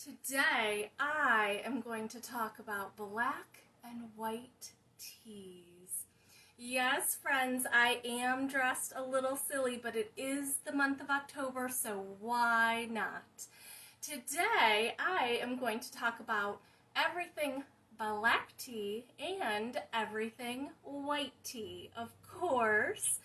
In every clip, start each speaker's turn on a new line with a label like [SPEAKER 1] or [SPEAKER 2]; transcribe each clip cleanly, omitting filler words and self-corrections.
[SPEAKER 1] Today I am going to talk about black and white teas. Yes, friends, I am dressed a little silly, but it is the month of October, so why not? Today I am going to talk about everything black tea and everything white tea. Of course,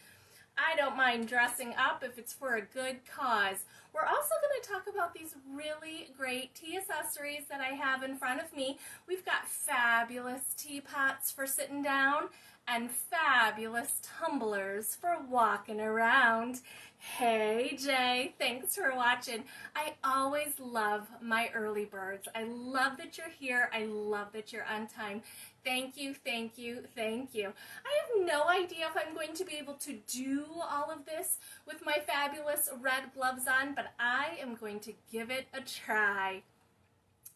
[SPEAKER 1] I don't mind dressing up if it's for a good cause. We're also going to talk about these really great tea accessories that I have in front of me. We've got fabulous teapots for sitting down and fabulous tumblers for walking around. Hey Jay, thanks for watching. I always love my early birds. I love that you're here. I love that you're on time. Thank you, thank you, thank you. I have no idea if I'm going to be able to do all of this with my fabulous red gloves on, but I am going to give it a try.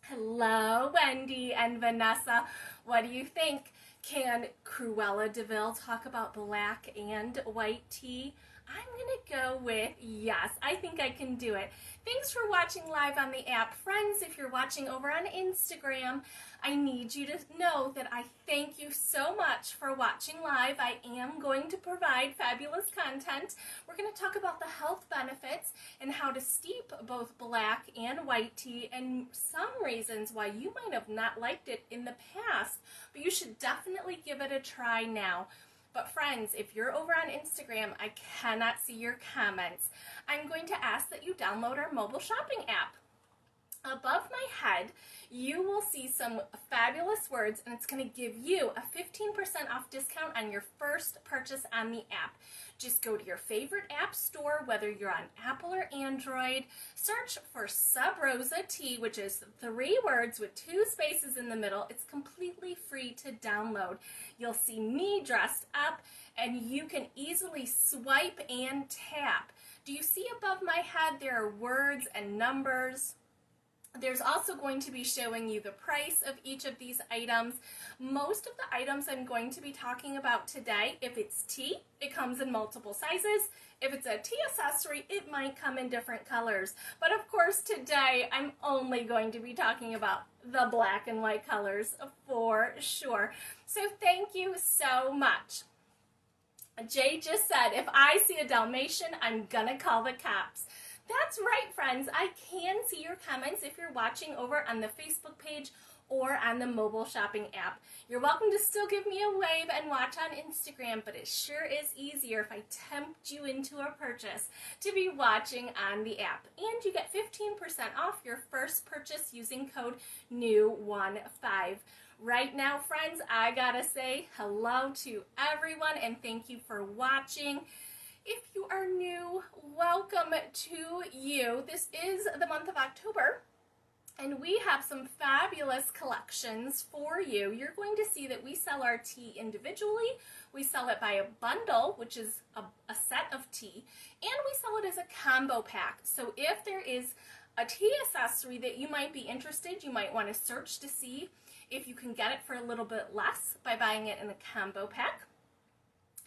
[SPEAKER 1] Hello, Wendy and Vanessa. What do you think? Can Cruella DeVille talk about black and white tea? I'm going to go with yes. I think I can do it. Thanks for watching live on the app. Friends, if you're watching over on Instagram, I need you to know that I thank you so much for watching live. I am going to provide fabulous content. We're going to talk about the health benefits and how to steep both black and white tea and some reasons why you might have not liked it in the past, but you should definitely give it a try now. But friends, if you're over on Instagram, I cannot see your comments. I'm going to ask that you download our mobile shopping app. Above my head, you will see some fabulous words, and it's going to give you a 15% off discount on your first purchase on the app. Just go to your favorite app store, whether you're on Apple or Android, search for Sub Rosa Tea, which is 3 words with 2 spaces in the middle. It's completely free to download. You'll see me dressed up, and you can easily swipe and tap. Do you see above my head there are words and numbers? There's also going to be showing you the price of each of these items. Most of the items I'm going to be talking about today, if it's tea, it comes in multiple sizes. If it's a tea accessory, it might come in different colors. But of course today, I'm only going to be talking about the black and white colors for sure. So thank you so much. Jay just said, if I see a Dalmatian, I'm gonna call the cops. That's right, friends. I can see your comments if you're watching over on the Facebook page or on the mobile shopping app. You're welcome to still give me a wave and watch on Instagram, but it sure is easier if I tempt you into a purchase to be watching on the app. And you get 15% off your first purchase using code NEW15. Right now, friends, I gotta say hello to everyone and thank you for watching. If you are new, welcome to you. This is the month of October, and we have some fabulous collections for you. You're going to see that we sell our tea individually. We sell it by a bundle, which is a set of tea, and we sell it as a combo pack. So if there is a tea accessory that you might be interested, you might want to search to see if you can get it for a little bit less by buying it in a combo pack.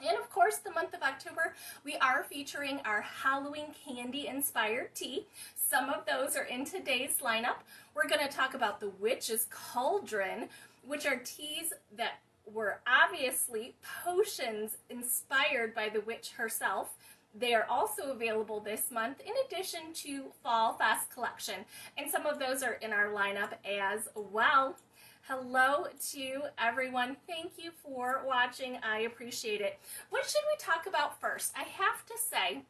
[SPEAKER 1] And of course, the month of October, we are featuring our Halloween candy-inspired tea. Some of those are in today's lineup. We're going to talk about the Witch's Cauldron, which are teas that were obviously potions inspired by the witch herself. They are also available this month in addition to Fall Fest collection. And some of those are in our lineup as well. Hello to everyone. Thank you for watching. I appreciate it. What should we talk about first? I have to say,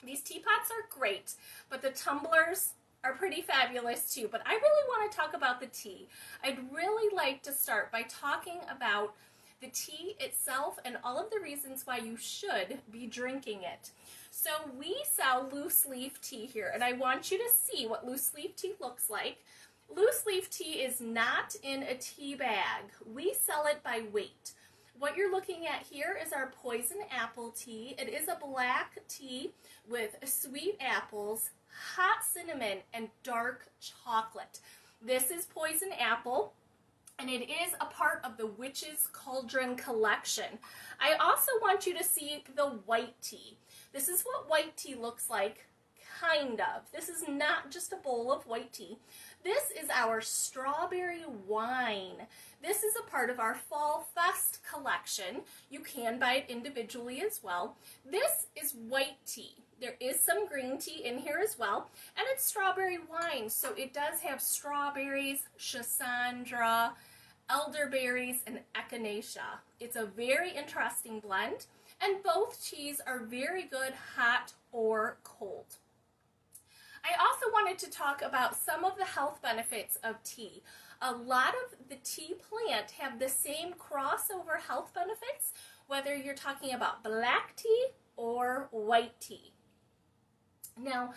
[SPEAKER 1] these teapots are great, but the tumblers are pretty fabulous too. But I really want to talk about the tea. I'd really like to start by talking about the tea itself and all of the reasons why you should be drinking it. So we sell loose leaf tea here, and I want you to see what loose leaf tea looks like. Loose leaf tea is not in a tea bag. We sell it by weight. What you're looking at here is our poison apple tea. It is a black tea with sweet apples, hot cinnamon, and dark chocolate. This is poison apple, and it is a part of the Witch's Cauldron collection. I also want you to see the white tea. This is what white tea looks like kind of. This is not just a bowl of white tea. This is our strawberry wine. This is a part of our Fall Fest collection. You can buy it individually as well. This is white tea. There is some green tea in here as well, and it's strawberry wine, so it does have strawberries, schisandra, elderberries, and echinacea. It's a very interesting blend, and both teas are very good hot or cold. I also wanted to talk about some of the health benefits of tea. A lot of the tea plant have the same crossover health benefits, whether you're talking about black tea or white tea. Now,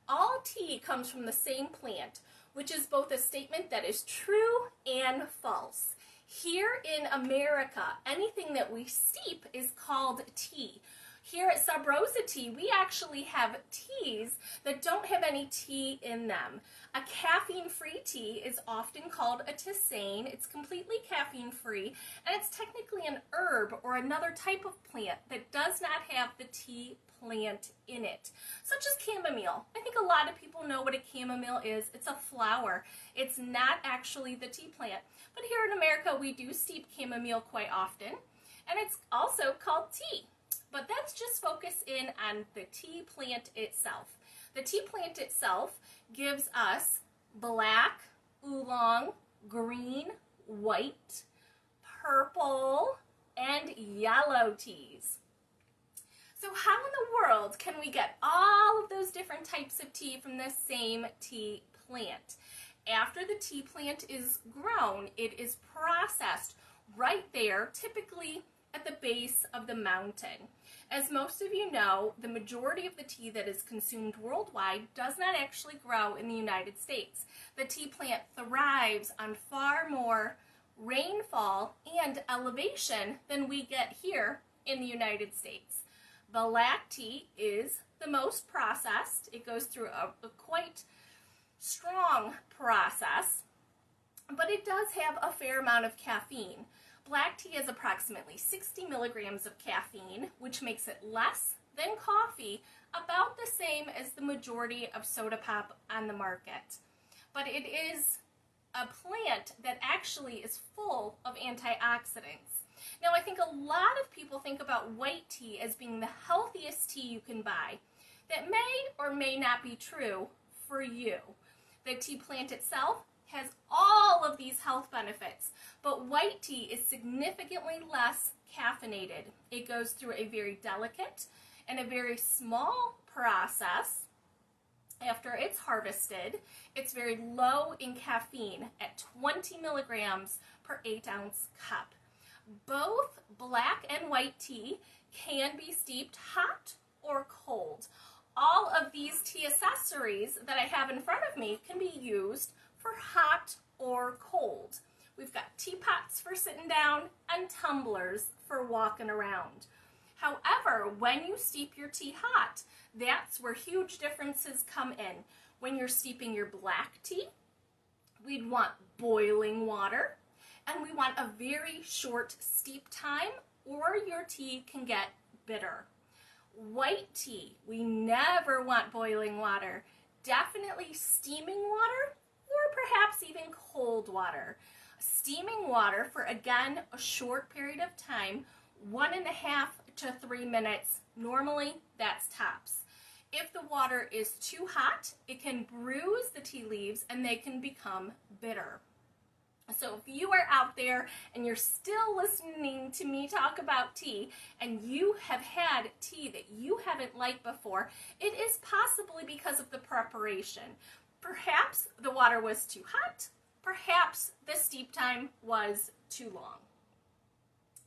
[SPEAKER 1] all tea comes from the same plant, which is both a statement that is true and false. Here in America, anything that we steep is called tea. Here at Sub Rosa Tea, we actually have teas that don't have any tea in them. A caffeine-free tea is often called a tisane. It's completely caffeine-free, and it's technically an herb or another type of plant that does not have the tea plant in it, such as chamomile. I think a lot of people know what a chamomile is. It's a flower. It's not actually the tea plant. But here in America, we do steep chamomile quite often, and it's also called tea. But let's just focus in on the tea plant itself. The tea plant itself gives us black, oolong, green, white, purple, and yellow teas. So how in the world can we get all of those different types of tea from the same tea plant? After the tea plant is grown, it is processed right there, typically at the base of the mountain. As most of you know, the majority of the tea that is consumed worldwide does not actually grow in the United States. The tea plant thrives on far more rainfall and elevation than we get here in the United States. Black tea is the most processed. It goes through a quite strong process, but it does have a fair amount of caffeine. Black tea has approximately 60 milligrams of caffeine, which makes it less than coffee, about the same as the majority of soda pop on the market. But it is a plant that actually is full of antioxidants. Now, I think a lot of people think about white tea as being the healthiest tea you can buy. That may or may not be true for you. The tea plant itself has all of these health benefits, but white tea is significantly less caffeinated. It goes through a very delicate and a very small process. After it's harvested, it's very low in caffeine at 20 milligrams per 8-ounce cup. Both black and white tea can be steeped hot or cold. All of these tea accessories that I have in front of me can be used for hot or cold. We've got teapots for sitting down and tumblers for walking around. However, when you steep your tea hot, that's where huge differences come in. When you're steeping your black tea, we'd want boiling water, and we want a very short steep time, or your tea can get bitter. White tea, we never want boiling water. Definitely steaming water, or perhaps even cold water. Steaming water for, again, a short period of time, 1.5 to 3 minutes. Normally, that's tops. If the water is too hot, it can bruise the tea leaves and they can become bitter. So if you are out there and you're still listening to me talk about tea and you have had tea that you haven't liked before, it is possibly because of the preparation. Perhaps the water was too hot, perhaps the steep time was too long.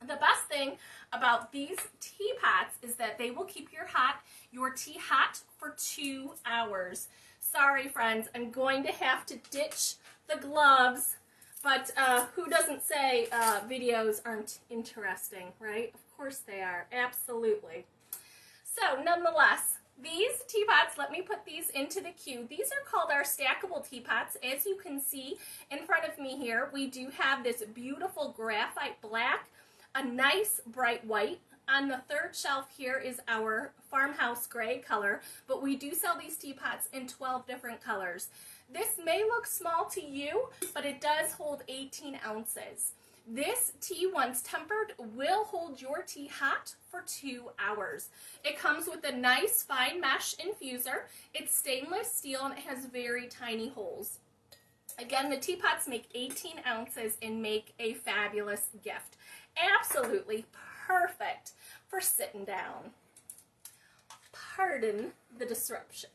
[SPEAKER 1] The best thing about these teapots is that they will keep your tea hot for 2 hours. Sorry friends, I'm going to have to ditch the gloves, but who doesn't say videos aren't interesting, right? Of course they are, absolutely. So nonetheless, these teapots, let me put these into the queue. These are called our stackable teapots. As you can see in front of me here, we do have this beautiful graphite black, a nice bright white, On the third shelf here is our farmhouse gray color, but we do sell these teapots in 12 different colors. This may look small to you, but it does hold 18 ounces. This tea, once tempered, will hold your tea hot for 2 hours. It comes with a nice fine mesh infuser. It's stainless steel and it has very tiny holes. Again, the teapots make 18 ounces and make a fabulous gift. Absolutely perfect for sitting down. Pardon the disruption.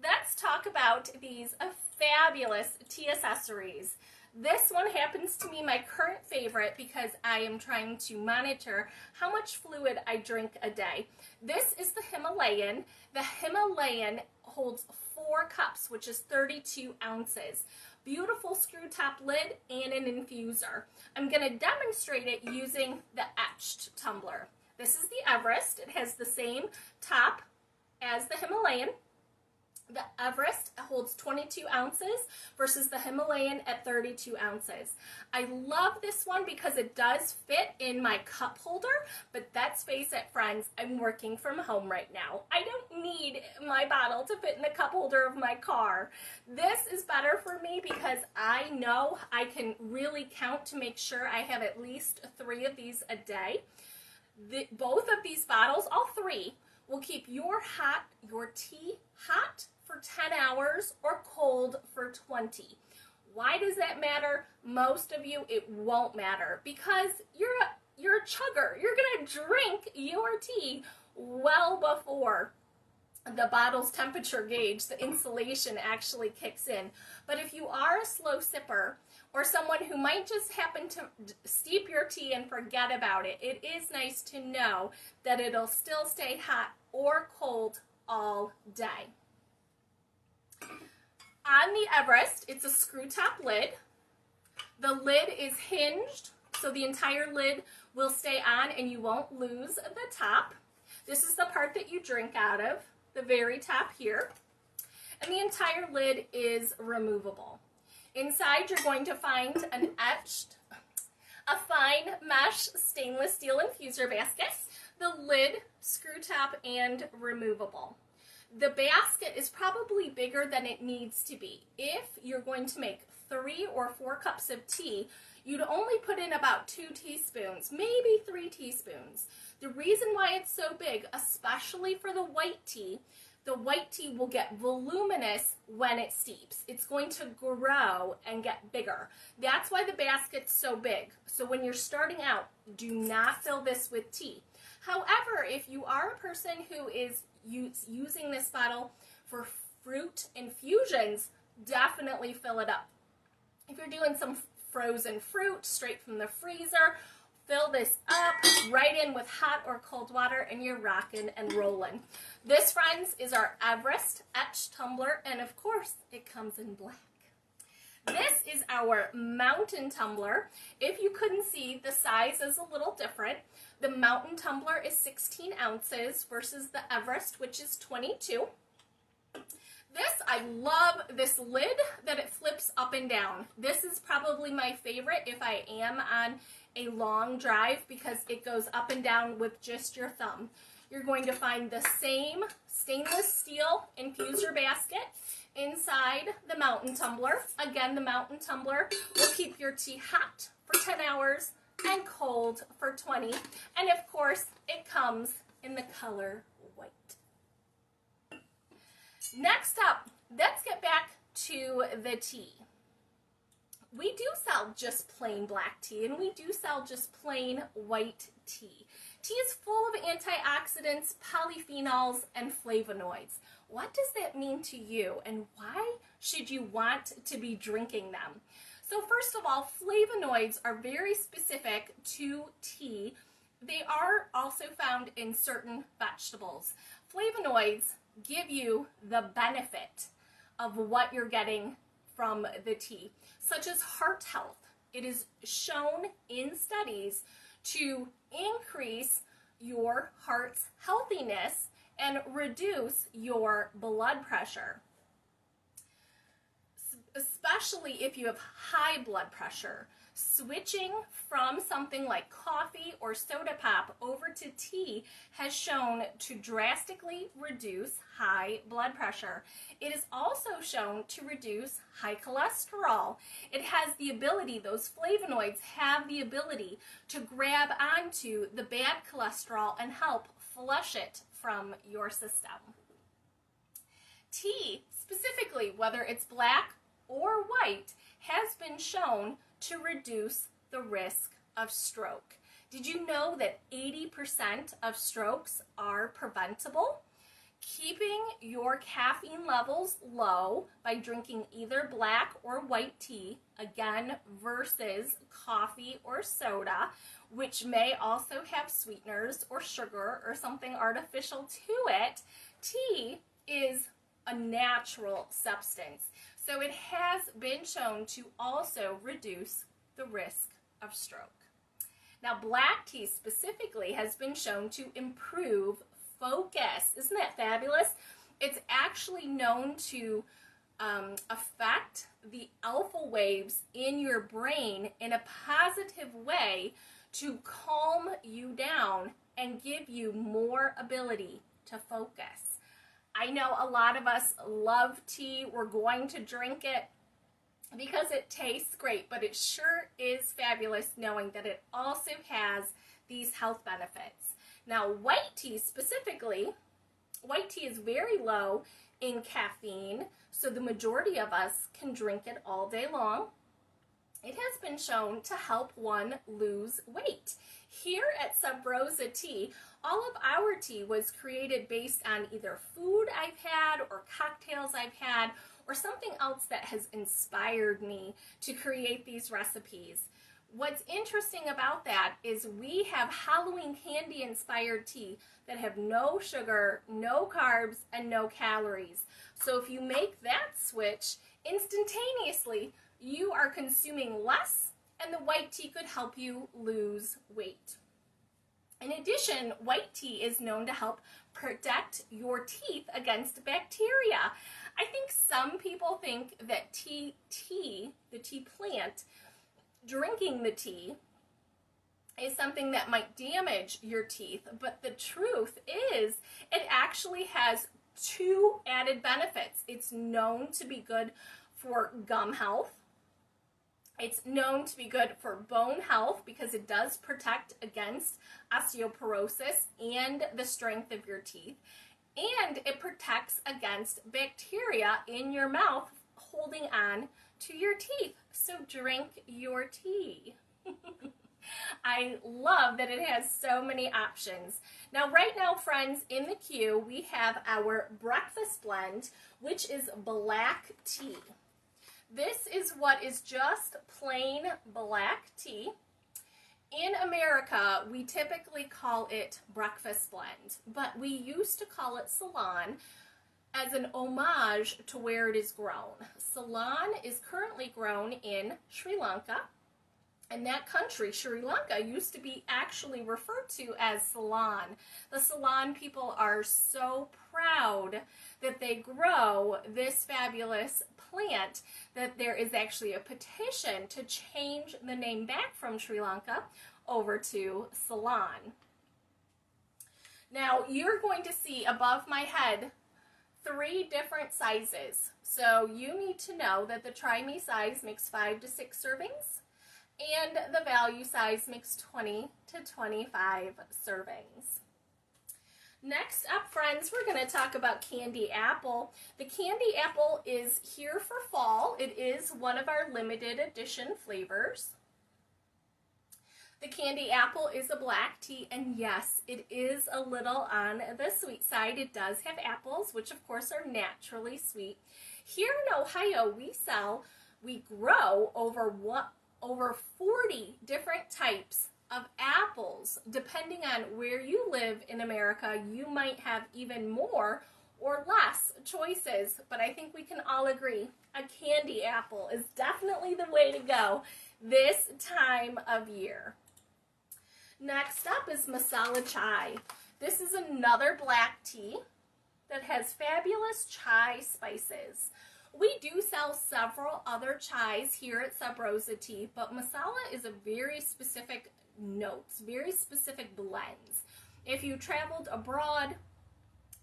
[SPEAKER 1] Let's talk about these fabulous tea accessories. This one happens to be my current favorite because I am trying to monitor how much fluid I drink a day. This is the Himalayan. The Himalayan holds 4 cups, which is 32 ounces. Beautiful screw top lid and an infuser. I'm going to demonstrate it using the etched tumbler. This is the Everest. It has the same top as the Himalayan. The Everest holds 22 ounces versus the Himalayan at 32 ounces. I love this one because it does fit in my cup holder, but let's face it, friends, I'm working from home right now. I don't need my bottle to fit in the cup holder of my car. This is better for me because I know I can really count to make sure I have at least 3 of these a day. Both of these bottles, all 3, will keep your tea hot for 10 hours or cold for 20. Why does that matter? Most of you, it won't matter because you're a chugger. You're gonna drink your tea well before the bottle's temperature gauge, the insulation actually kicks in. But if you are a slow sipper or someone who might just happen to steep your tea and forget about it, it is nice to know that it'll still stay hot or cold all day. On the Everest, it's a screw top lid. The lid is hinged, so the entire lid will stay on and you won't lose the top. This is the part that you drink out of, the very top here. And the entire lid is removable. Inside, you're going to find a fine mesh stainless steel infuser basket, the lid, screw top, and removable. The basket is probably bigger than it needs to be. If you're going to make 3 or 4 cups of tea, you'd only put in about 2 teaspoons, maybe 3 teaspoons. The reason why it's so big, especially for the white tea will get voluminous when it steeps. It's going to grow and get bigger. That's why the basket's so big. So when you're starting out, do not fill this with tea. However, if you are a person who is using this bottle for fruit infusions, definitely fill it up. If you're doing some frozen fruit straight from the freezer, fill this up right in with hot or cold water and you're rocking and rolling. This, friends, is our Everest etched tumbler, and of course it comes in black. This is our mountain tumbler. If you couldn't see, the size is a little different. The mountain tumbler is 16 ounces versus the Everest, which is 22. I love this lid that it flips up and down. This is probably my favorite if I am on a long drive because it goes up and down with just your thumb. You're going to find the same stainless steel infuser basket inside the mountain tumbler. Again, the mountain tumbler will keep your tea hot for 10 hours and cold for 20. And of course, it comes in the color white. Next up, let's get back to the tea. We do sell just plain black tea, and we do sell just plain white tea. Tea is full of antioxidants, polyphenols, and flavonoids. What does that mean to you, and why should you want to be drinking them? So first of all, flavonoids are very specific to tea. They are also found in certain vegetables. Flavonoids give you the benefit of what you're getting from the tea, such as heart health. It is shown in studies to increase your heart's healthiness and reduce your blood pressure. Especially especially if you have high blood pressure. Switching from something like coffee or soda pop over to tea has shown to drastically reduce high blood pressure. It is also shown to reduce high cholesterol. It has the ability, those flavonoids have the ability to grab onto the bad cholesterol and help flush it from your system. Tea, specifically, whether it's black or white, has been shown to reduce the risk of stroke. Did you know that 80% of strokes are preventable? Keeping your caffeine levels low by drinking either black or white tea, again, versus coffee or soda, which may also have sweeteners or sugar or something artificial to it, tea is a natural substance. So it has been shown to also reduce the risk of stroke. Now, black tea specifically has been shown to improve focus. Isn't that fabulous? It's actually known to affect the alpha waves in your brain in a positive way to calm you down and give you more ability to focus. I know a lot of us love tea. We're going to drink it because it tastes great, but it sure is fabulous knowing that it also has these health benefits. Now, white tea specifically, white tea is very low in caffeine, so the majority of us can drink it all day long. It has been shown to help one lose weight. Here at Sub Rosa Tea, all of our tea was created based on either food I've had or cocktails I've had or something else that has inspired me to create these recipes. What's interesting about that is we have Halloween candy inspired tea that have no sugar, no carbs, and no calories. So if you make that switch, instantaneously you are consuming less, and the white tea could help you lose weight. In addition, white tea is known to help protect your teeth against bacteria. I think some people think that the tea plant, drinking the tea is something that might damage your teeth, but the truth is it actually has two added benefits. It's known to be good for gum health. It's known to be good for bone health because it does protect against osteoporosis and the strength of your teeth. And it protects against bacteria in your mouth holding on to your teeth. So drink your tea. I love that it has so many options. Now, right now, friends, in the queue, we have our breakfast blend, which is black tea. This is what is just plain black tea. In America, we typically call it breakfast blend, but we used to call it Ceylon as an homage to where it is grown. Ceylon is currently grown in Sri Lanka, and that country, Sri Lanka, used to be actually referred to as Ceylon. The Ceylon people are so proud that they grow this fabulous plant that there is actually a petition to change the name back from Sri Lanka over to Ceylon. Now, you're going to see above my head 3 different sizes. So you need to know that the Try Me size makes 5 to 6 servings, and the value size makes 20 to 25 servings. Next up, friends, we're going to talk about candy apple. The candy apple is here for fall. It is one of our limited edition flavors. The candy apple is a black tea, and yes, it is a little on the sweet side. It does have apples, which of course are naturally sweet. Here in Ohio, we grow over 40 different types of apples. Depending on where you live in America, you might have even more or less choices, but I think we can all agree a candy apple is definitely the way to go this time of year. Next up is Masala Chai. This is another black tea that has fabulous chai spices. We do sell several other chais here at Sub Rosa Tea, but masala is a very specific notes, very specific blends. If you traveled abroad,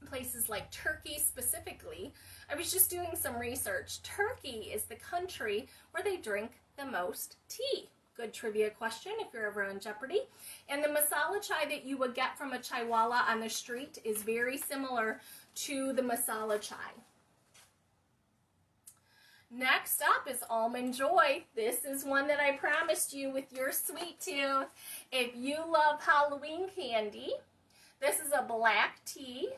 [SPEAKER 1] places like Turkey specifically, I was just doing some research. Turkey is the country where they drink the most tea. Good trivia question if you're ever on Jeopardy. And the masala chai that you would get from a chaiwala on the street is very similar to the masala chai. Next up is Almond Joy. This is one that I promised you with your sweet tooth. If you love Halloween candy, this is a black tea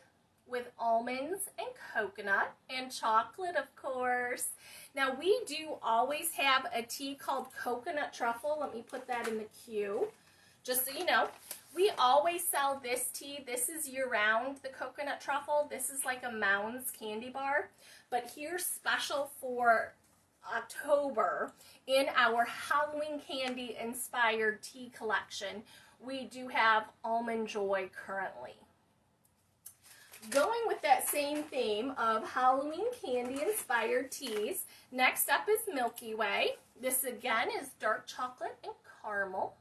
[SPEAKER 1] with almonds and coconut and chocolate, of course. Now, we do always have a tea called Coconut Truffle. Let me put that in the queue, just so you know. We always sell this tea. This is year-round, the Coconut Truffle. This is like a Mounds candy bar. But here's special for October in our Halloween candy-inspired tea collection. We do have Almond Joy currently. Going with that same theme of Halloween candy-inspired teas, next up is Milky Way. This again is dark chocolate and caramel.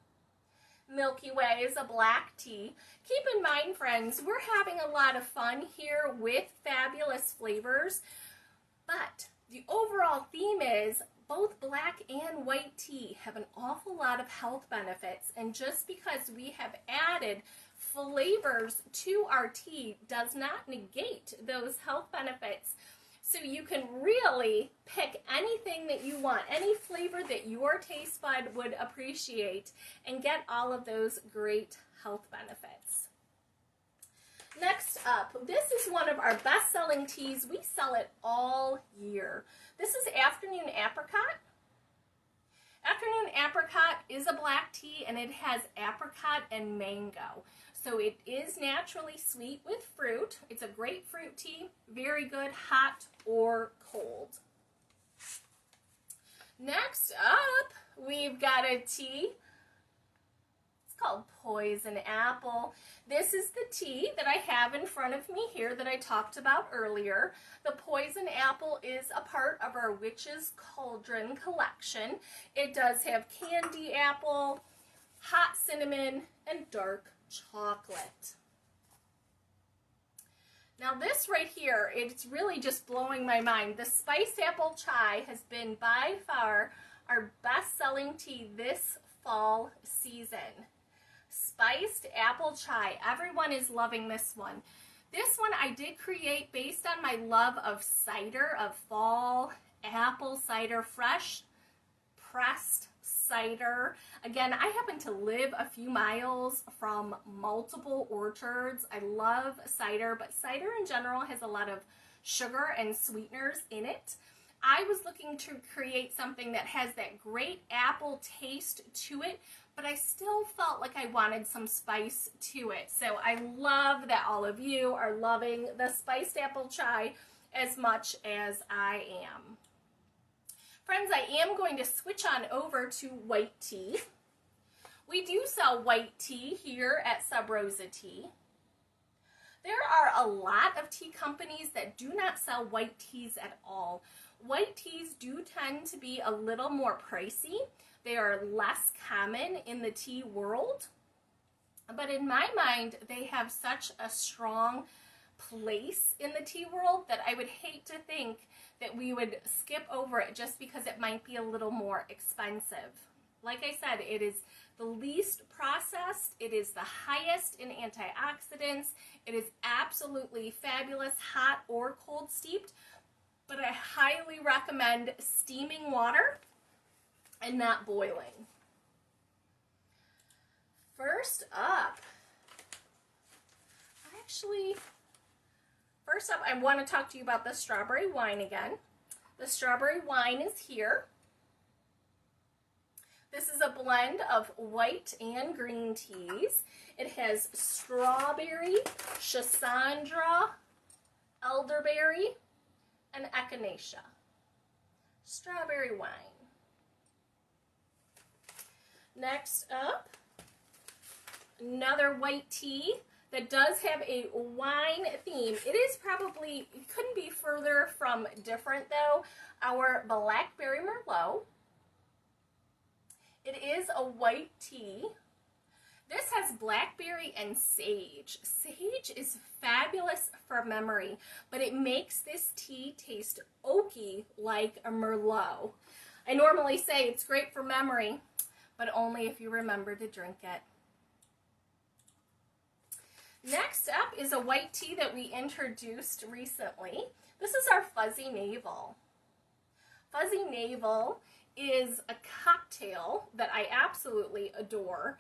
[SPEAKER 1] Milky Way is a black tea. Keep in mind, friends, we're having a lot of fun here with fabulous flavors, but the overall theme is both black and white tea have an awful lot of health benefits, and just because we have added flavors to our tea does not negate those health benefits. So you can really pick anything that you want, any flavor that your taste bud would appreciate, and get all of those great health benefits. Next up, this is one of our best-selling teas. We sell it all year. This is Afternoon Apricot. Afternoon Apricot is a black tea, and it has apricot and mango. So it is naturally sweet with fruit. It's a grapefruit tea, very good hot or cold. Next up, we've got a tea. It's called Poison Apple. This is the tea that I have in front of me here that I talked about earlier. The Poison Apple is a part of our Witch's Cauldron collection. It does have candy apple, hot cinnamon, and dark chocolate. Now this right here, it's really just blowing my mind. The Spiced Apple Chai has been by far our best-selling tea this fall season. Spiced Apple Chai. Everyone is loving this one. This one I did create based on my love of cider, of fall apple cider, fresh pressed cider. Again, I happen to live a few miles from multiple orchards. I love cider, but cider in general has a lot of sugar and sweeteners in it. I was looking to create something that has that great apple taste to it, but I still felt like I wanted some spice to it. So I love that all of you are loving the Spiced Apple Chai as much as I am. Friends, I am going to switch on over to white tea. We do sell white tea here at Sub Rosa Tea. There are a lot of tea companies that do not sell white teas at all. White teas do tend to be a little more pricey. They are less common in the tea world. But in my mind, they have such a strong place in the tea world that I would hate to think that we would skip over it just because it might be a little more expensive. Like I said, it is the least processed, it is the highest in antioxidants, it is absolutely fabulous hot or cold steeped, but I highly recommend steaming water and not boiling. First up, I want to talk to you about the strawberry wine again. The strawberry wine is here. This is a blend of white and green teas. It has strawberry, schisandra, elderberry, and echinacea. Strawberry wine. Next up, another white tea. that does have a wine theme. It is probably, it couldn't be further from different though. Our Blackberry Merlot. It is a white tea. This has blackberry and sage. Sage is fabulous for memory, but it makes this tea taste oaky like a Merlot. I normally say it's great for memory, but only if you remember to drink it. Next up is a white tea that we introduced recently. This is our Fuzzy Navel. Fuzzy Navel is a cocktail that I absolutely adore.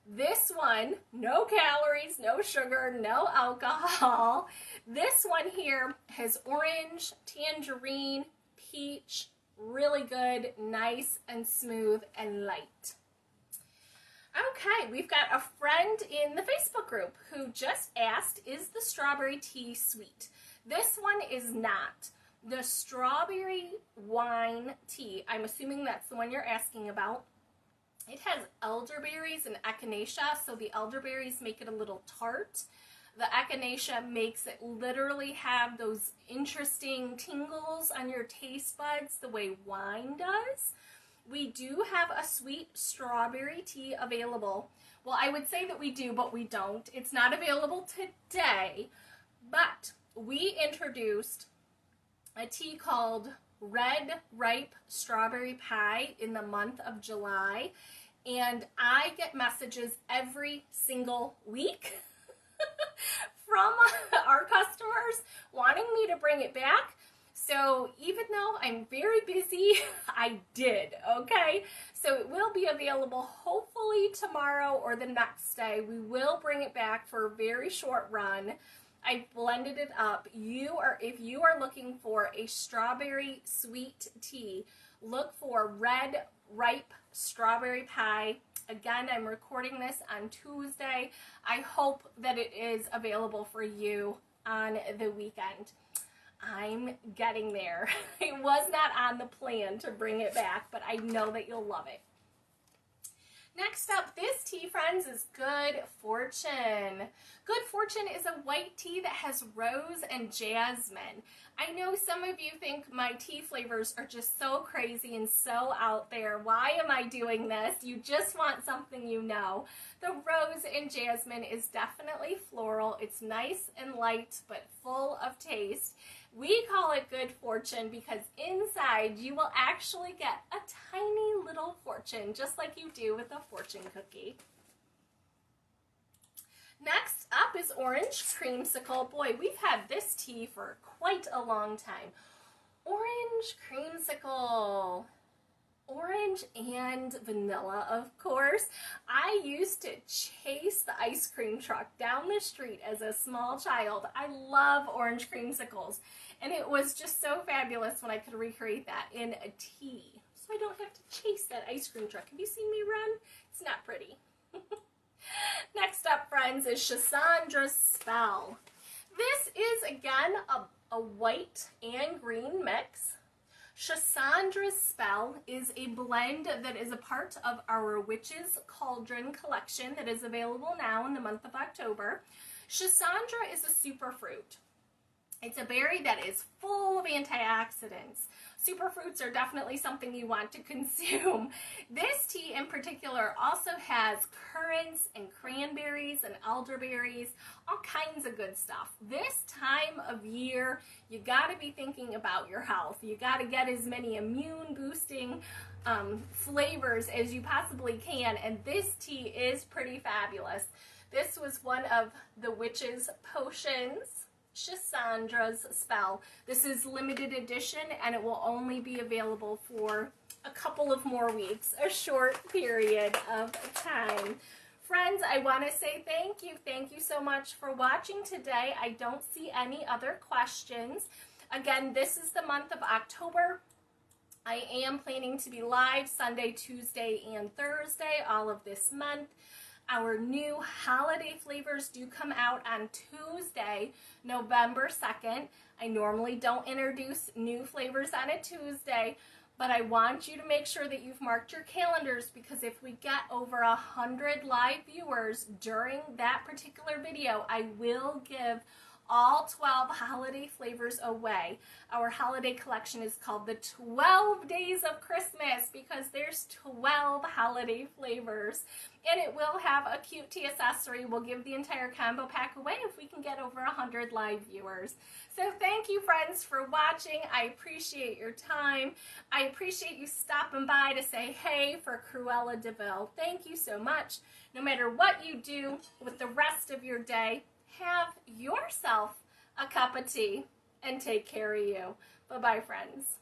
[SPEAKER 1] This one, no calories, no sugar, no alcohol. This one here has orange, tangerine, peach, really good, nice and smooth and light. Okay, we've got a friend in the Facebook group who just asked, is the strawberry tea sweet? This one is not. The strawberry wine tea, I'm assuming that's the one you're asking about. It has elderberries and echinacea, so the elderberries make it a little tart. The echinacea makes it literally have those interesting tingles on your taste buds the way wine does. We do have a sweet strawberry tea available. Well, I would say that we do, but we don't. It's not available today, but we introduced a tea called Red Ripe Strawberry Pie in the month of July, and I get messages every single week from our customers wanting me to bring it back. So even though I'm very busy, I did, okay? So it will be available hopefully tomorrow or the next day. We will bring it back for a very short run. I blended it up. If you are looking for a strawberry sweet tea, look for Red Ripe Strawberry Pie. Again, I'm recording this on Tuesday. I hope that it is available for you on the weekend. I'm getting there. It was not on the plan to bring it back, but I know that you'll love it. Next up, this tea, friends, is Good Fortune. Good Fortune is a white tea that has rose and jasmine. I know some of you think my tea flavors are just so crazy and so out there. Why am I doing this? You just want something you know. The rose and jasmine is definitely floral. It's nice and light, but full of taste. We call it Good Fortune because inside you will actually get a tiny little fortune, just like you do with a fortune cookie. Next up is Orange Creamsicle. Boy, we've had this tea for quite a long time. Orange Creamsicle. Orange and vanilla, of course. I used to chase the ice cream truck down the street as a small child. I love orange creamsicles, and it was just so fabulous when I could recreate that in a tea. So I don't have to chase that ice cream truck. Have you seen me run? It's not pretty. Next up, friends, is Cassandra's Spell. This is, again, a white and green mix. Cassandra's Spell is a blend that is a part of our Witch's Cauldron collection that is available now in the month of October. Cassandra is a superfruit. It's a berry that is full of antioxidants. Superfruits are definitely something you want to consume. This tea in particular also has currants and cranberries and elderberries, all kinds of good stuff. This time of year, you got to be thinking about your health. You got to get as many immune boosting flavors as you possibly can, and this tea is pretty fabulous. This was one of the witch's potions. Cassandra's Spell. This is limited edition and it will only be available for a couple of more weeks, a short period of time. Friends, I want to say thank you. Thank you so much for watching today. I don't see any other questions. Again, this is the month of October. I am planning to be live Sunday, Tuesday, and Thursday all of this month. Our new holiday flavors do come out on Tuesday, November 2nd. I normally don't introduce new flavors on a Tuesday, But I want you to make sure that you've marked your calendars, because if we get over 100 live viewers during that particular video, I will give all 12 holiday flavors away. Our holiday collection is called the 12 Days of Christmas because there's 12 holiday flavors. And it will have a cute tea accessory. We'll give the entire combo pack away if we can get over 100 live viewers. So thank you, friends, for watching. I appreciate your time. I appreciate you stopping by to say hey for Cruella DeVille. Thank you so much. No matter what you do with the rest of your day, have yourself a cup of tea and take care of you. Bye-bye, friends.